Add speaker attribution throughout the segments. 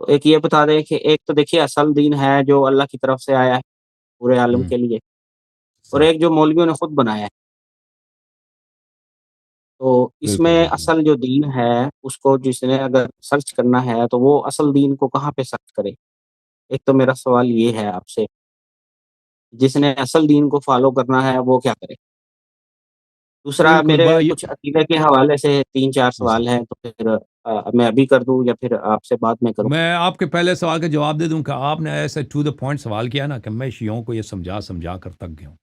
Speaker 1: تو ایک یہ بتا دیں کہ ایک تو دیکھیے اصل دین ہے جو اللہ کی طرف سے آیا ہے پورے عالم
Speaker 2: ہوں
Speaker 1: کے لیے، اور
Speaker 2: صحیح،
Speaker 1: ایک جو مولویوں نے خود بنایا ہے۔ تو اس
Speaker 2: بالکل
Speaker 1: میں
Speaker 2: بالکل
Speaker 1: اصل جو دین ہے اس کو جس نے اگر سرچ کرنا ہے تو وہ اصل دین کو کہاں پہ سرچ کرے؟ ایک تو میرا سوال یہ ہے آپ سے، جس نے اصل دین کو فالو کرنا ہے وہ کیا کرے؟ دوسرا
Speaker 2: بالکل
Speaker 1: میرے
Speaker 2: بھائی
Speaker 1: کچھ عقیدے کے حوالے سے 3-4
Speaker 2: جی سر،
Speaker 1: سوال ہیں، تو پھر میں ابھی کر دوں یا پھر آپ سے بعد میں کروں؟
Speaker 2: میں آپ کے پہلے سوال کا جواب دے دوں کہ آپ نے ایسے ٹو دا پوائنٹ سوال کیا نا کہ میں شیعوں کو یہ سمجھا سمجھا کر تک گیا ہوں،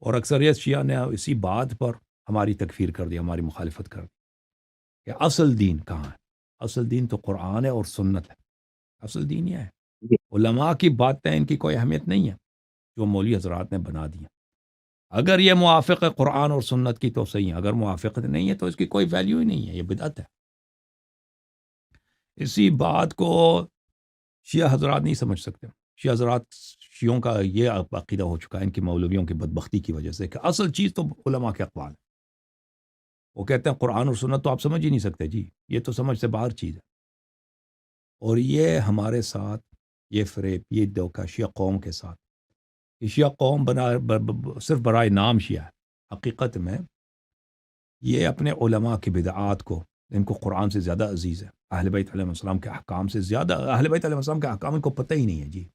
Speaker 2: اور اکثریت شیعہ نے اسی بات پر ہماری تکفیر کر دی، ہماری مخالفت کر دی کہ اصل دین کہاں ہے؟ اصل دین تو قرآن ہے اور سنت ہے، اصل دین یہ ہے۔
Speaker 1: جی
Speaker 2: علماء کی باتیں ان کی کوئی اہمیت نہیں ہے جو مولوی حضرات نے بنا دی ہیں۔ اگر یہ موافق ہے قرآن اور سنت کی تو صحیح ہے، اگر موافق نہیں ہے تو اس کی کوئی ویلیو ہی نہیں ہے، یہ بدعت ہے۔ اسی بات کو شیعہ حضرات نہیں سمجھ سکتے۔ شیعہ حضرات، شیعوں کا یہ عقیدہ ہو چکا ہے ان کی مولویوں کی بدبختی کی وجہ سے کہ اصل چیز تو علماء کے اقوال ہے۔ وہ کہتے ہیں قرآن اور سنت تو آپ سمجھ ہی نہیں سکتے جی، یہ تو سمجھ سے باہر چیز ہے۔ اور یہ ہمارے ساتھ یہ فریب، یہ دھوکہ شیعہ قوم کے ساتھ، کہ شیعہ قوم صرف برائے نام شیعہ ہے، حقیقت میں یہ اپنے علماء کی بدعات کو، ان کو قرآن سے زیادہ عزیز ہے، اہل بیت علیہ السلام کے احکام سے زیادہ، اہل بیت علیہ السلام کے احکام ان کو پتہ ہی نہیں ہے جی۔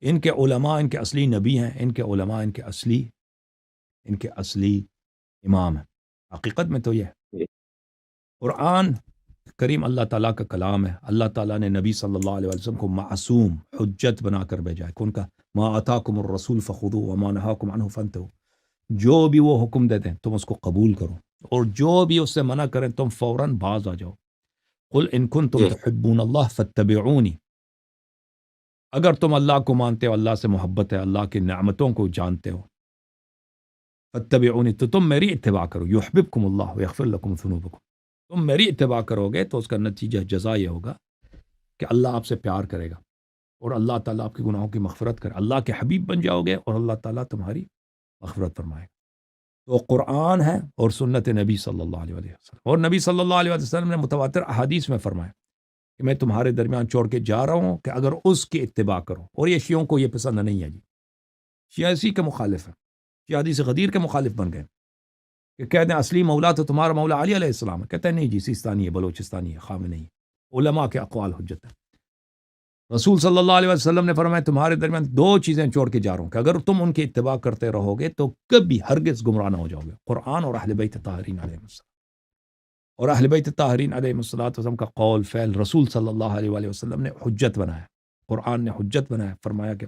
Speaker 2: ان کے علماء ان کے اصلی نبی ہیں، ان کے علماء ان کے اصلی امام ہیں۔ حقیقت میں تو یہ ہے۔
Speaker 1: جی
Speaker 2: قرآن کریم اللہ تعالیٰ کا کلام ہے، اللہ تعالیٰ نے نبی صلی اللہ علیہ وسلم کو معصوم حجت بنا کر بھیجا ہے کہ ان کا ما آتاکم الرسول فخذوه وما نہاکم عنہ فانتہوا، جو بھی وہ حکم دیتے ہیں تم اس کو قبول کرو، اور جو بھی اس سے منع کریں تم فوراً باز آ جاؤ۔ قل ان کنتم
Speaker 1: جی
Speaker 2: تحبون اللہ فاتبعونی، اگر تم اللہ کو مانتے ہو، اللہ سے محبت ہے، اللہ کی نعمتوں کو جانتے ہو، فاتبعونی تو تم میری اتباع کرو، یحببکم اللہ ویغفر لکم ذنوبکم، تم میری اتباع کرو گے تو اس کا نتیجہ جزا یہ ہوگا کہ اللہ آپ سے پیار کرے گا، اور اللہ تعالیٰ آپ کے گناہوں کی مغفرت کرے، اللہ کے حبیب بن جاؤ گے اور اللہ تعالیٰ تمہاری مغفرت فرمائے گا۔ تو قرآن ہے اور سنت نبی صلی اللہ علیہ وسلم، اور نبی صلی اللہ علیہ وسلم نے متواتر احادیث میں فرمایا کہ میں تمہارے درمیان چھوڑ کے جا رہا ہوں کہ اگر اس کی اتباع کرو، اور یہ شیعوں کو یہ پسند نہیں ہے جی، شیعہ اسی کے مخالف ہیں، شیعہ حدیث غدیر کے مخالف بن گئے کہ کہتے ہیں اصلی مولا تو تمہارا مولا علی علیہ السلام ہے، کہتے ہیں نہیں جی، سیستانی ہے، بلوچستانی ہے، خامنئی ہے، علماء کے اقوال حجت ہے۔ رسول صلی اللہ علیہ وسلم نے فرمایا تمہارے درمیان دو چیزیں چھوڑ کے جا رہا ہوں کہ اگر تم ان کی اتباع کرتے رہو گے تو کبھی ہرگز گمراہ نہ ہو جاؤ گے، قرآن اور اہل بیت طاہرین علیہ السلام، اور اہل بیت طاہرین علیہ السلام کا قول فعل رسول صلی اللہ علیہ وآلہ وسلم نے حجت بنایا، قرآن نے حجت بنایا، فرمایا کہ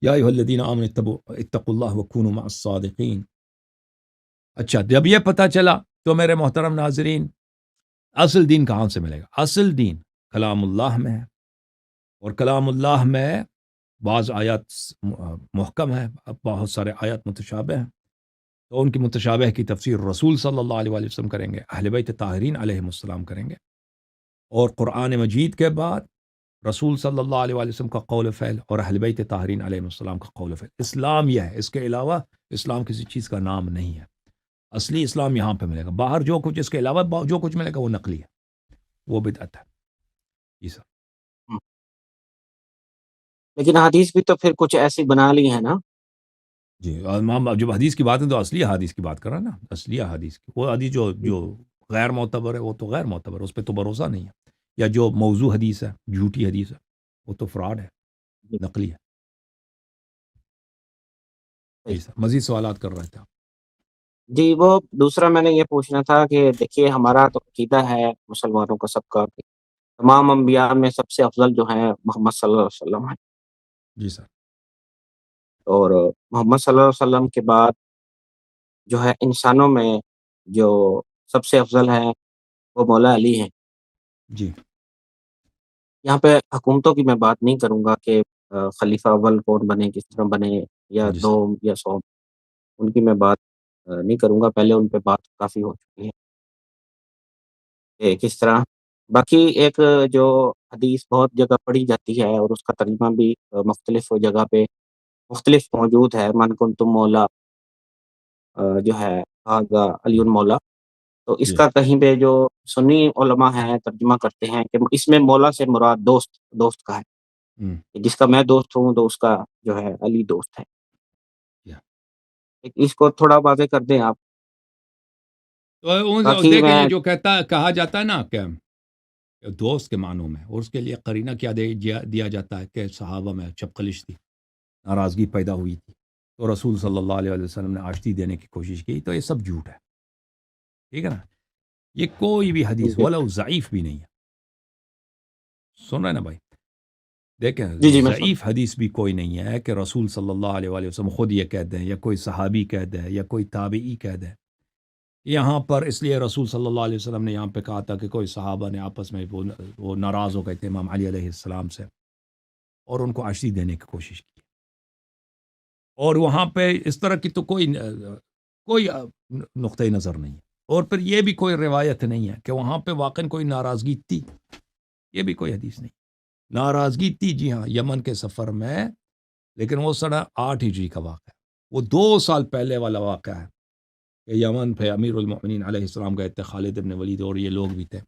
Speaker 2: یا ایھا الذین آمنوا اتقوا اللہ وکونوا مع الصادقین۔ اچھا، جب یہ پتہ چلا تو میرے محترم ناظرین، اصل دین کہاں سے ملے گا؟ اصل دین کلام اللہ میں ہے، اور کلام اللہ میں بعض آیات محکم ہے، بہت سارے آیات متشابہ ہیں، تو ان کی متشابہ کی تفسیر رسول صلی اللہ علیہ وآلہ وسلم کریں گے، اہل بیت طاہرین علیہ السلام کریں گے، اور قرآن مجید کے بعد رسول صلی اللہ علیہ وآلہ وسلم کا قول و فعل اور اہل بیت طاہرین علیہ السلام کا قول و فعل۔ اسلام یہ ہے، اس کے علاوہ اسلام کسی چیز کا نام نہیں ہے۔ اصلی اسلام یہاں پہ ملے گا، باہر جو کچھ اس کے علاوہ جو کچھ ملے گا وہ نقلی ہے، وہ بدعت ہے۔ جی سر۔
Speaker 1: ہم۔ لیکن حدیث بھی تو پھر کچھ ایسی بنا لی ہے نا؟
Speaker 2: جی، امام جب حدیث کی بات ہے تو اصلی حدیث کی بات کر رہا ہے نا، اصلی حدیث کی، وہ حدیث جو غیر معتبر ہے وہ تو غیر معتبر ہے، اس پہ تو بھروسہ نہیں ہے، یا جو موضوع حدیث ہے، جھوٹی حدیث ہے، وہ تو فراڈ ہے،
Speaker 1: جی
Speaker 2: نقلی ہے۔
Speaker 1: صحیح۔
Speaker 2: جی سر، مزید سوالات کر رہے تھے آپ؟
Speaker 1: جی وہ دوسرا میں نے یہ پوچھنا تھا کہ دیکھیے ہمارا تو عقیدہ ہے مسلمانوں کا سب کا کہ تمام انبیاء میں سب سے افضل جو ہیں محمد صلی اللہ علیہ وسلم ہیں،
Speaker 2: جی سر۔
Speaker 1: اور محمد صلی اللہ علیہ وسلم کے بعد جو ہے انسانوں میں جو سب سے افضل ہے وہ مولا علی ہیں۔
Speaker 2: جی
Speaker 1: یہاں پہ حکومتوں کی میں بات نہیں کروں گا کہ خلیفہ اول کون بنے، کس طرح بنے، یا
Speaker 2: جی سر۔
Speaker 1: دوم یا سوم، ان کی میں بات نہیں کروں گا، پہلے ان پہ بات کافی ہو چکی ہے کہ کس طرح۔ باقی ایک جو حدیث بہت جگہ پڑھی جاتی ہے اور اس کا ترجمہ بھی مختلف جگہ پہ مختلف موجود ہے، من کن تم مولا جو ہے آگا علی المولا، تو اس
Speaker 2: جی
Speaker 1: کا کہیں پہ جو سنی علماء ہیں ترجمہ کرتے ہیں کہ اس میں مولا سے مراد دوست کا ہے،
Speaker 2: ہم،
Speaker 1: کہ جس کا میں دوست ہوں تو اس کا جو ہے علی دوست ہے۔
Speaker 2: یا۔
Speaker 1: اس کو تھوڑا واضح کر دیں آپ،
Speaker 2: تو
Speaker 1: باقی
Speaker 2: دیکھیں
Speaker 1: میں
Speaker 2: یہ جو کہا جاتا ہے نا کہ دوست کے معنوں میں، اور اس کے لیے قرینہ کیا دیا جاتا ہے کہ صحابہ میں چپقلش تھی، ناراضگی پیدا ہوئی تھی، تو رسول صلی اللہ علیہ وسلم نے آشتی دینے کی کوشش کی، تو یہ سب جھوٹ ہے، ٹھیک ہے نا؟ یہ کوئی بھی حدیث
Speaker 1: جی
Speaker 2: ولو ضعیف بھی نہیں ہے، سن رہے ہیں نا بھائی؟ دیکھیں
Speaker 1: جی جی میں سن
Speaker 2: ضعیف حدیث بھی کوئی نہیں ہے کہ رسول صلی اللہ علیہ وآلہ وسلم خود یہ کہہ دیں، یا کوئی صحابی کہہ دے، یا کوئی تابعی کہہ دے۔ یہاں پر اس لیے رسول صلی اللہ علیہ وسلم نے یہاں پہ کہا تھا کہ کوئی صحابہ نے آپس میں وہ ناراض ہو گئے تھے امام علی علیہ السلام سے، اور ان کو آشتی دینے کی کوشش کی، اور وہاں پہ اس طرح کی تو کوئی نقطۂ نظر نہیں ہے، اور پھر یہ بھی کوئی روایت نہیں ہے کہ وہاں پہ واقعاً کوئی ناراضگی تھی، یہ بھی کوئی حدیث نہیں۔ ناراضگی تھی جی ہاں یمن کے سفر میں، لیکن وہ 8 ہجری کا واقعہ ہے، وہ 2 سال پہلے والا واقعہ ہے کہ یمن پہ امیر المؤمنین علیہ السلام گئے تھے، خالد بن ولید اور یہ لوگ بھی تھے،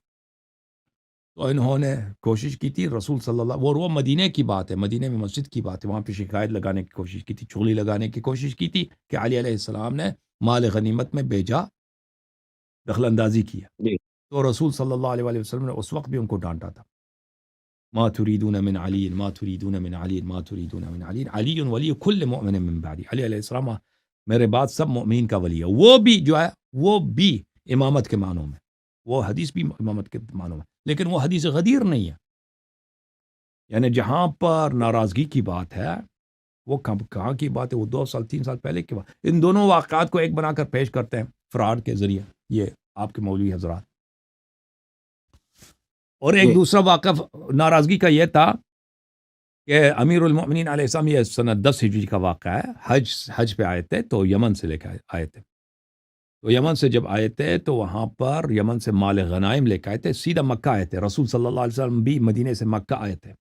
Speaker 2: تو انہوں نے کوشش کی تھی رسول صلی اللہ، اور وہ مدینے کی بات ہے، مدینے میں مسجد کی بات ہے، وہاں پہ شکایت لگانے کی کوشش کی تھی، چغلی لگانے کی کوشش کی تھی کہ علی علیہ السلام نے مال غنیمت میں بیجا دخل اندازی کیا،
Speaker 1: جی
Speaker 2: تو رسول صلی اللہ علیہ وآلہ وسلم نے اس وقت بھی ان کو ڈانٹا تھا، ما تريدون من علی ما تريدون من علی ما تريدون من علی، علی ولی کل مؤمن من بعدی، علی علیہ السلام میرے بعد سب مؤمنین کا ولی ہے، وہ بھی جو ہے وہ بھی امامت کے معنوں میں، وہ حدیث بھی امامت کے معنوں میں، لیکن وہ حدیث غدیر نہیں ہے، یعنی جہاں پر ناراضگی کی بات ہے وہ کہاں کی بات ہے، وہ 2 سال 3 سال پہلے کی بات، ان دونوں واقعات کو ایک بنا کر پیش کرتے ہیں فراڈ کے ذریعے یہ آپ کے مولوی حضرات، اور ایک
Speaker 1: جی
Speaker 2: دوسرا واقعہ ناراضگی کا یہ تھا کہ امیر المؤمنین علیہ السلام، یہ سنہ 10 ہجری کا واقعہ ہے، حج پہ آئے تھے تو یمن سے لے کے آئے تھے، تو یمن سے جب آئے تھے تو وہاں پر یمن سے مال غنائم لے کے آئے تھے، سیدھا مکہ آئے تھے، رسول صلی اللہ علیہ وسلم بھی مدینے سے مکہ آئے تھے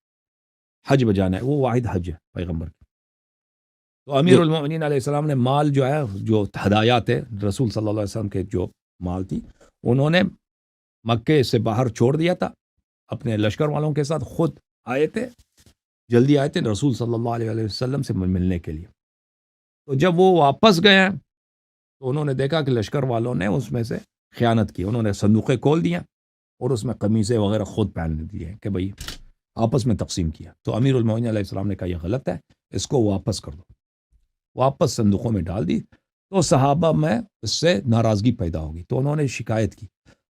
Speaker 2: حج بجانا ہے، وہ واحد حج ہے پیغمبر کی، تو امیر
Speaker 1: جی
Speaker 2: المؤمنین علیہ السلام نے مال جو ہے، جو ہدایات تھے رسول صلی اللہ علیہ وسلم کے جو مال تھی، انہوں نے مکے سے باہر چھوڑ دیا تھا اپنے لشکر والوں کے ساتھ، خود آئے تھے، جلدی آئے تھے رسول صلی اللہ علیہ وسلم سے ملنے کے لیے، تو جب وہ واپس گئے تو انہوں نے دیکھا کہ لشکر والوں نے اس میں سے خیانت کی، انہوں نے صندوقیں کھول دیا اور اس میں قمیضیں وغیرہ خود پہن دیے کہ بھئی آپس میں تقسیم کیا، تو امیر المؤمنین علیہ السلام نے کہا یہ غلط ہے، اس کو واپس کر دو، واپس صندوقوں میں ڈال دی، تو صحابہ میں اس سے ناراضگی پیدا ہوگی، تو انہوں نے شکایت کی،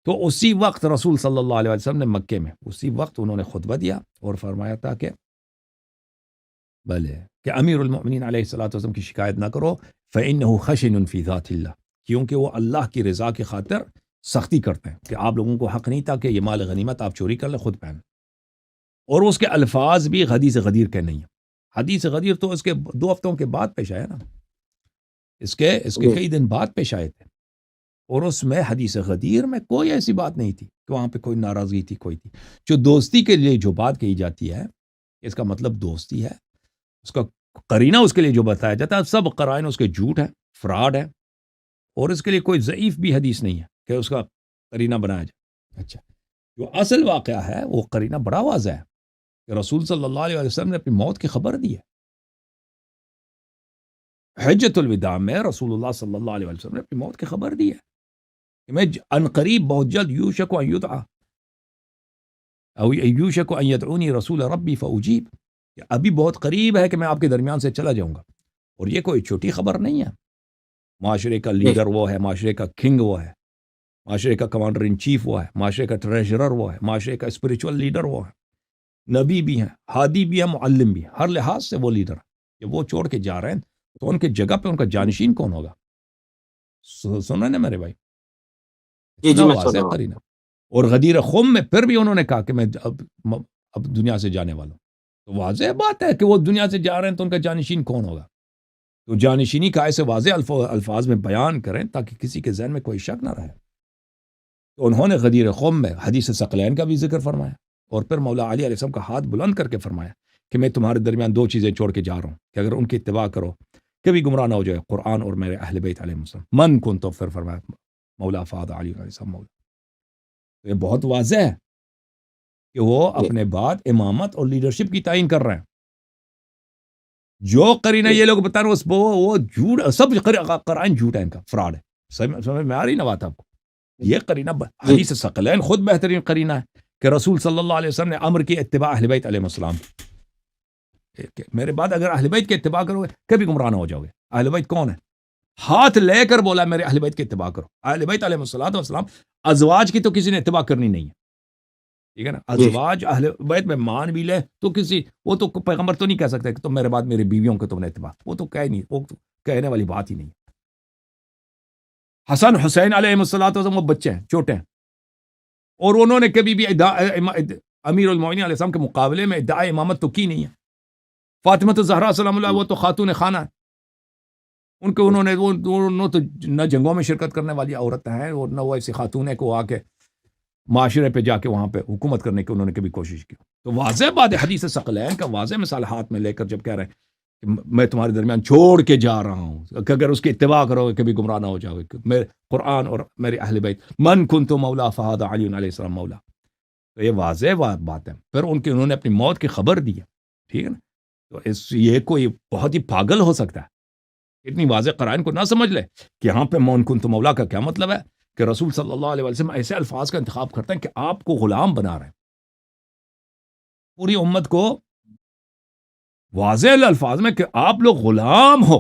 Speaker 2: تو اسی وقت رسول صلی اللہ علیہ وسلم نے مکے میں اسی وقت انہوں نے خطبہ دیا اور فرمایا تھا کہ بلے کہ امیر المؤمنین علیہ الصلوۃ والسلام کی شکایت نہ کرو، فإنه خشن فی ذات اللہ، کیونکہ وہ اللہ کی رضا کی خاطر سختی کرتے ہیں کہ آپ لوگوں کو حق نہیں تھا کہ یہ مال غنیمت آپ چوری کر لیں خود پہن، اور اس کے الفاظ بھی حدیث غدیر کے نہیں ہیں، حدیث غدیر تو اس کے 2 ہفتوں کے بعد پیش آیا نا، اس کے
Speaker 1: جی
Speaker 2: کئی دن بعد پیش آئے تھے، اور اس میں حدیث غدیر میں کوئی ایسی بات نہیں تھی کہ وہاں پہ کوئی ناراضگی تھی، کوئی تھی جو دوستی کے لیے جو بات کہی جاتی ہے، اس کا مطلب دوستی ہے، اس کا قرینہ اس کے لیے جو بتایا جاتا ہے سب قرائن اس کے جھوٹ ہے، فراڈ ہے، اور اس کے لیے کوئی ضعیف بھی حدیث نہیں ہے کہ اس کا قرینہ بنایا جائے۔ اچھا، جو اصل واقعہ ہے وہ قرینہ بڑا واضح ہے کہ رسول صلی اللہ علیہ وسلم نے اپنی موت کی خبر دی ہے، حجۃ الوداع میں رسول اللہ صلی اللہ علیہ وسلم نے اپنی موت کی خبر دی ہے کہ میں عنقریب بہت جلد یوشک ان یدعا او یوشک ان یدعونی رسول ربی فاجیب، کہ ابھی بہت قریب ہے کہ میں آپ کے درمیان سے چلا جاؤں گا، اور یہ کوئی چھوٹی خبر نہیں ہے، معاشرے کا
Speaker 1: جی
Speaker 2: لیڈر وہ ہے، معاشرے کا کنگ وہ ہے، معاشرے کا کمانڈر ان چیف وہ ہے، معاشرے کا ٹریجرر وہ ہے، معاشرے کا اسپریچول لیڈر وہ ہے، نبی بھی ہیں، ہادی بھی ہیں، معلم بھی ہیں، ہر لحاظ سے وہ لیڈر ہیں، کہ وہ چھوڑ کے جا رہے ہیں تو ان کی جگہ پہ ان کا جانشین کون ہوگا؟ سن رہے نا میرے بھائی؟
Speaker 1: جی
Speaker 2: اتنا
Speaker 1: جی میں سن
Speaker 2: واضح
Speaker 1: رہا ہوں۔
Speaker 2: قرینہ، اور غدیر خم میں پھر بھی انہوں نے کہا کہ میں اب دنیا سے جانے والا ہوں، تو واضح بات ہے کہ وہ دنیا سے جا رہے ہیں تو ان کا جانشین کون ہوگا، تو جانشینی کا ایسے واضح الفاظ میں بیان کریں تاکہ کسی کے ذہن میں کوئی شک نہ رہے، تو انہوں نے غدیر قوم میں حدیث ثقلین کا بھی ذکر فرمایا، اور پھر مولا علی علیہ السلام کا ہاتھ بلند کر کے فرمایا کہ میں تمہارے درمیان 2 چیزیں چھوڑ کے جا رہا ہوں کہ اگر ان کی اتباع کرو کبھی گمراہ نہ ہو جائے، قرآن اور میرے اہل بیت علیہ السلام، من کن، تو پھر فرمایا مولا فہد علی علیہ السلام مولا. یہ بہت واضح ہے کہ وہ اپنے بعد امامت اور لیڈرشپ کی تعین کر رہے ہیں. جو قرینہ یہ لوگ بتا رہے ہیں وہ جھوٹ، سب قرائن جھوٹ ہے، ان کا فراڈ ہے. سمجھ میں آ رہی نا بات آپ کو؟ یہ قرینہ حدیث ثقلین خود بہترین قرینہ ہے کہ رسول صلی اللہ علیہ وسلم نے امر کی اتباع اہل بیت علیہ السلام. میرے بعد اگر اہل بیت کے اتباع کرو گے کبھی گمراہ نہ ہو جاؤ گے. اہل بیت کون ہے؟ ہاتھ لے کر بولا میرے اہل بیت کے اتباع کرو. اہل بیت علیہ السلام ازواج کی تو کسی نے اتباع کرنی نہیں ہے، ٹھیک ہے نا. ازواج اہل بیت میں مان بھی لے تو وہ تو پیغمبر تو نہیں کہہ سکتے کہ تم میرے بعد میری بیویوں کو تم نے اتباع، وہ تو کہنے والی بات ہی نہیں. حسن حسین علیہ السلام وہ بچے ہیں، چھوٹے ہیں، اور انہوں نے کبھی بھی امیر المومنین علیہ السلام کے مقابلے میں ادعا امامت تو کی نہیں ہے. فاطمہ الزہرا سلام اللہ وہ تو خاتون خانہ ہے، ان کو انہوں نے تو نہ جنگوں میں شرکت کرنے والی عورت ہیں اور نہ وہ ایسی خاتون ہے کو آ کے معاشرے پہ جا کے وہاں پہ حکومت کرنے کی انہوں نے کبھی کوشش کی. تو واضح بات ہے، حدیث ثقلین کا واضح مثال ہاتھ میں لے کر جب کہہ رہے ہیں کہ میں تمہارے درمیان چھوڑ کے جا رہا ہوں کہ اگر اس کی اتباع کرو گے کبھی گمراہ نہ ہو جاؤ گے. میرے قرآن اور میرے اہل بیت من کنت مولا فہذا علی علیہ السلام مولا. تو یہ واضح بات ہے. پھر انہوں نے اپنی موت کی خبر دی ہے، ٹھیک ہے نا. تو یہ کوئی بہت ہی پاگل ہو سکتا ہے اتنی واضح قرائن کو نہ سمجھ لے کہ یہاں پہ من کنت مولا کا کیا مطلب ہے کہ رسول صلی اللہ علیہ وسلم ایسے الفاظ کا انتخاب کرتے ہیں کہ آپ کو غلام بنا رہے ہیں. پوری امت کو واضح الفاظ میں کہ آپ لوگ غلام ہو.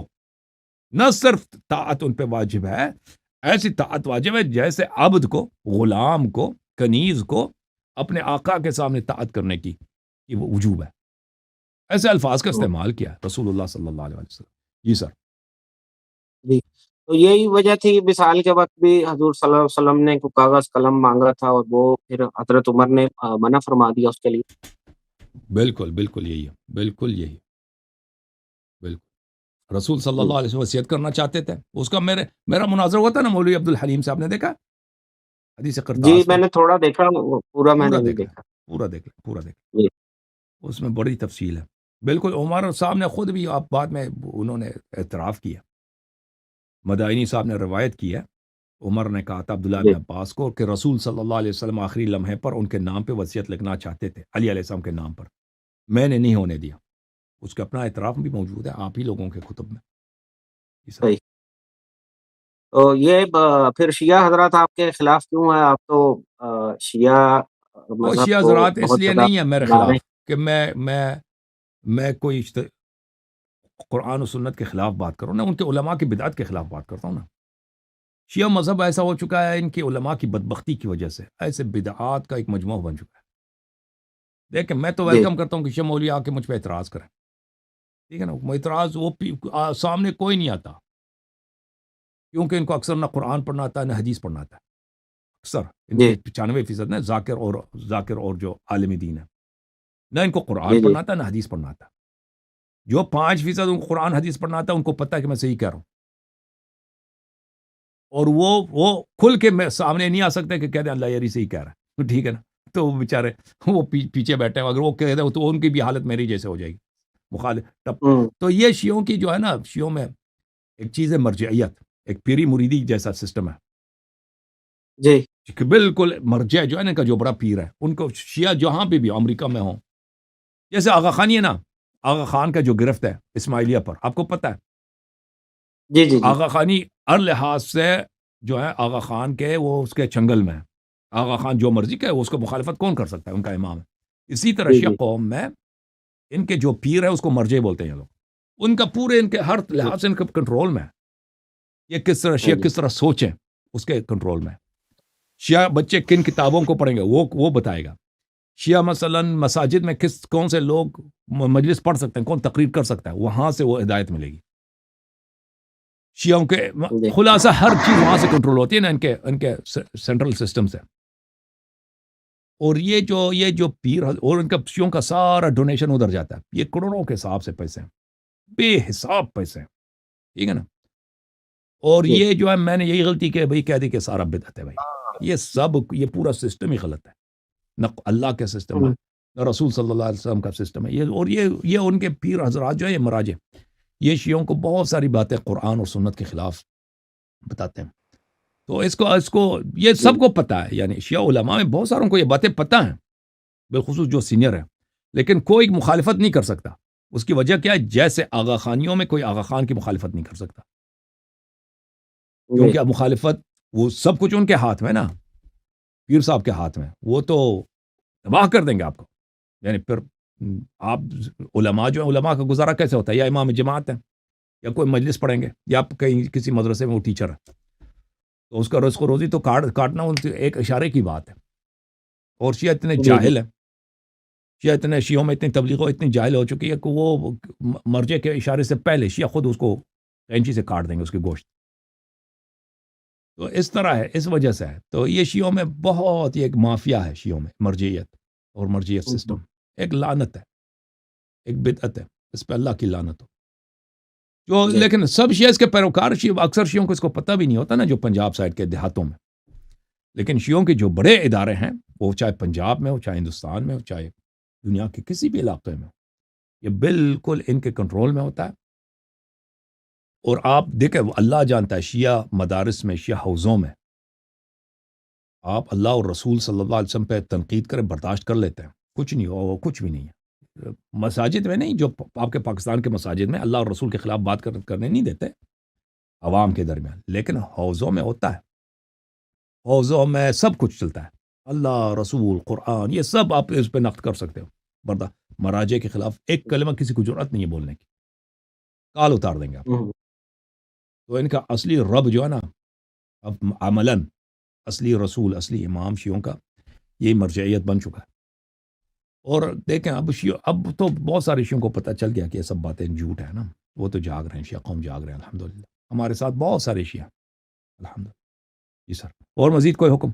Speaker 2: نہ صرف طاعت ان پہ واجب ہے، ایسی طاعت واجب ہے جیسے عبد کو، غلام کو، کنیز کو اپنے آقا کے سامنے طاعت کرنے کی وہ وجوب ہے. ایسے الفاظ کا استعمال کیا رسول اللہ صلی اللہ علیہ وسلم. جی سر.
Speaker 1: جی، تو یہی وجہ تھی وصال کے وقت بھی حضور صلی اللہ علیہ وسلم نے کوئی کاغذ قلم مانگا تھا اور وہ پھر حضرت عمر نے منع فرما دیا اس کے لیے.
Speaker 2: بالکل یہی ہے، بالکل رسول صلی اللہ علیہ وسلم وصیت کرنا چاہتے تھے. اس کا میرا مناظرہ ہوا تھا نا مولوی عبد الحلیم صاحب نے، دیکھا حدیث قرطاس
Speaker 1: جی میں نے تھوڑا دیکھا، پورا میں نے نہیں دیکھا.
Speaker 2: پورا دیکھ اس میں بڑی تفصیل ہے. بالکل عمر صاحب نے خود بھی آپ بعد میں انہوں نے اعتراف کیا. مدائنی صاحب نے روایت کی ہے، عمر نے کہا تھا عبداللہ بن عباس کو کہ رسول صلی اللہ علیہ وسلم آخری لمحے پر ان کے نام پہ وصیت لکھنا چاہتے تھے، علی علیہ السلام کے نام پر، میں نے نہیں ہونے دیا. اس کا اپنا اعتراف بھی موجود ہے آپ ہی لوگوں کے کتب میں.
Speaker 1: صحیح. تو یہ پھر شیعہ حضرات آپ کے خلاف کیوں ہے؟ آپ تو شیعہ
Speaker 2: وہ
Speaker 1: مذہب
Speaker 2: شیعہ
Speaker 1: کو
Speaker 2: حضرات اس
Speaker 1: بہت
Speaker 2: لیے
Speaker 1: زیادہ
Speaker 2: نہیں ہے میرے خلاف کہ میں کوئی قرآن و سنت کے خلاف بات کروں نا، ان کے علماء کی بدعت کے خلاف بات کرتا ہوں نا. شیعہ مذہب ایسا ہو چکا ہے ان کی علماء کی بدبختی کی وجہ سے، ایسے بدعات کا ایک مجموعہ بن چکا ہے. دیکھیں میں تو ویلکم کرتا ہوں کہ شیعہ مولوی آ کے مجھ پہ اعتراض کریں، ٹھیک ہے نا. وہ اعتراض وہ سامنے کوئی نہیں آتا کیونکہ ان کو اکثر نہ قرآن پڑھنا آتا ہے نہ حدیث پڑھنا آتا ہے. اکثر ان کے 95% نا ذاکر اور جو عالم دین ہے، نہ ان کو قرآن پڑھنا آتا ہے نہ حدیث پڑھنا آتا ہے. جو 5% ان کو قرآن حدیث پڑھنا آتا ہے ان کو پتہ ہے کہ میں صحیح کہہ رہا ہوں، اور وہ کھل کے سامنے نہیں آ سکتے کہ کہہ دیں اللہ یاری صحیح کہہ رہا ہے، ٹھیک ہے نا. تو وہ بیچارے وہ پیچھے بیٹھے ہیں، اگر وہ کہہ دیں تو ان کی بھی حالت میری جیسے ہو جائے گی مخالف. تو یہ شیعوں کی جو ہے نا، شیعوں میں ایک چیز ہے مرجعیت، ایک پیری مریدی جیسا سسٹم ہے. جی کہ بالکل مرجع جو ہے نا، کا جو بڑا پیر ہے، ان کو شیعہ جہاں پہ بھی امریکہ میں ہوں، جیسے آغا خانی ہے نا، آغا خان کا جو گرفت ہے اسماعیلیہ پر آپ کو پتہ ہے. جی آغا خانی ہر لحاظ سے جو ہے آغا خان کے وہ اس کے چنگل میں ہے. آغا خان جو مرضی کہ اس کو مخالفت کون کر سکتا ہے، ان کا امام ہے. اسی طرح شیعہ قوم میں ان کے جو پیر ہے اس کو مرجع بولتے ہیں یہ لوگ. ان کا پورے ان کے ہر لحاظ سے ان کا کنٹرول میں ہے. یہ کس طرح شیعہ کس طرح سوچیں اس کے کنٹرول میں. شیعہ بچے کن کتابوں کو پڑھیں گے وہ بتائے گا. شیعہ مثلا مساجد میں کون سے لوگ مجلس پڑھ سکتے ہیں، کون تقریر کر سکتا ہے، وہاں سے وہ ہدایت ملے گی. شیعوں کے خلاصہ ہر چیز وہاں سے کنٹرول ہوتی ہے نا، ان کے سینٹرل سسٹم سے. اور یہ جو پیر اور ان کا شیعوں کا سارا ڈونیشن ادھر جاتا ہے. یہ کروڑوں کے حساب سے پیسے ہیں، بے حساب پیسے ہیں، ٹھیک ہے نا. اور یہ جو ہے میں نے یہی غلطی کہ بھائی کہہ دی کہ سارا بدعت ہے. بھائی یہ پورا سسٹم ہی غلط ہے. نہ اللہ کا سسٹم ہے نہ رسول صلی اللہ علیہ وسلم کا سسٹم ہے. اور یہ ان کے پیر حضرات جو ہے، یہ مراجع، یہ شیعوں کو بہت ساری باتیں قرآن اور سنت کے خلاف بتاتے ہیں. تو اس کو یہ
Speaker 1: جی
Speaker 2: سب کو پتہ ہے، یعنی شیعہ علماء میں بہت ساروں کو یہ باتیں پتہ ہیں، بالخصوص جو سینئر ہے، لیکن کوئی مخالفت نہیں کر سکتا۔ اس کی وجہ کیا ہے؟ جیسے آغا خانیوں میں کوئی آغا خان کی مخالفت نہیں کر سکتا،
Speaker 1: جی
Speaker 2: کیونکہ اب مخالفت وہ سب کچھ ان کے ہاتھ میں نا، پیر صاحب کے ہاتھ میں، وہ تو تباہ کر دیں گے آپ کو۔ یعنی پھر آپ علماء جو ہیں، علماء کا گزارا کیسے ہوتا ہے؟ یا امام جماعت ہے، یا کوئی مجلس پڑھیں گے، یا آپ کہیں کسی مدرسے میں وہ ٹیچر ہے، تو اس کا رزق و روزی تو کاٹنا ان سے ایک اشارے کی بات ہے۔ اور شیعہ اتنے
Speaker 1: جی جی
Speaker 2: جاہل ہیں، شیعوں میں اتنی تبلیغوں اتنی جاہل ہو چکی ہے کہ وہ مرجے کے اشارے سے پہلے شیعہ خود اس کو کینچی سے کاٹ دیں گے، اس کی گوشت۔ تو اس طرح ہے، اس وجہ سے ہے۔ تو یہ شیعوں میں بہت یہ ایک مافیا ہے، شیعوں میں مرجعیت اور مرجعیت سسٹم ایک لعنت ہے، ایک بدعت ہے، اس پہ اللہ کی لعنت ہو۔ جو
Speaker 1: جی
Speaker 2: لیکن سب شیعہ اس کے پیروکار، اکثر شیعوں کو اس کو پتہ بھی نہیں ہوتا نا، جو پنجاب سائڈ کے دیہاتوں میں۔ لیکن شیعوں کے جو بڑے ادارے ہیں، وہ چاہے پنجاب میں ہو، چاہے ہندوستان میں ہو، چاہے دنیا کے کسی بھی علاقے میں ہو، یہ بالکل ان کے کنٹرول میں ہوتا ہے۔ اور آپ دیکھیں، وہ اللہ جانتا ہے، شیعہ مدارس میں، شیعہ حوزوں میں آپ اللہ اور رسول صلی اللہ علیہ وسلم پہ تنقید کریں، برداشت کر لیتے ہیں، کچھ نہیں ہو، کچھ بھی نہیں ہے۔ مساجد میں نہیں، جو آپ کے پاکستان کے مساجد میں اللہ اور رسول کے خلاف بات کرنے نہیں دیتے عوام کے درمیان، لیکن حوزوں میں ہوتا ہے، حوزوں میں سب کچھ چلتا ہے، اللہ، رسول، قرآن، یہ سب آپ اس پہ نقد کر سکتے ہو۔ مراجع کے خلاف ایک کلمہ کسی کو جرأت نہیں ہے بولنے کی، کال اتار دیں گے آپ۔ تو ان کا اصلی رب جو ہے نا، اب عملاً اصلی رسول، اصلی امام شیعوں کا یہ مرجعیت بن چکا ہے۔ اور دیکھیں اب تو بہت سارے شیعوں کو پتہ چل گیا کہ یہ سب باتیں جھوٹ ہیں نا، وہ تو جاگ رہے ہیں، شیعہ قوم جاگ رہے ہیں الحمدللہ، ہمارے ساتھ بہت سارے شیعہ الحمدللہ۔ جی سر، اور مزید کوئی حکم؟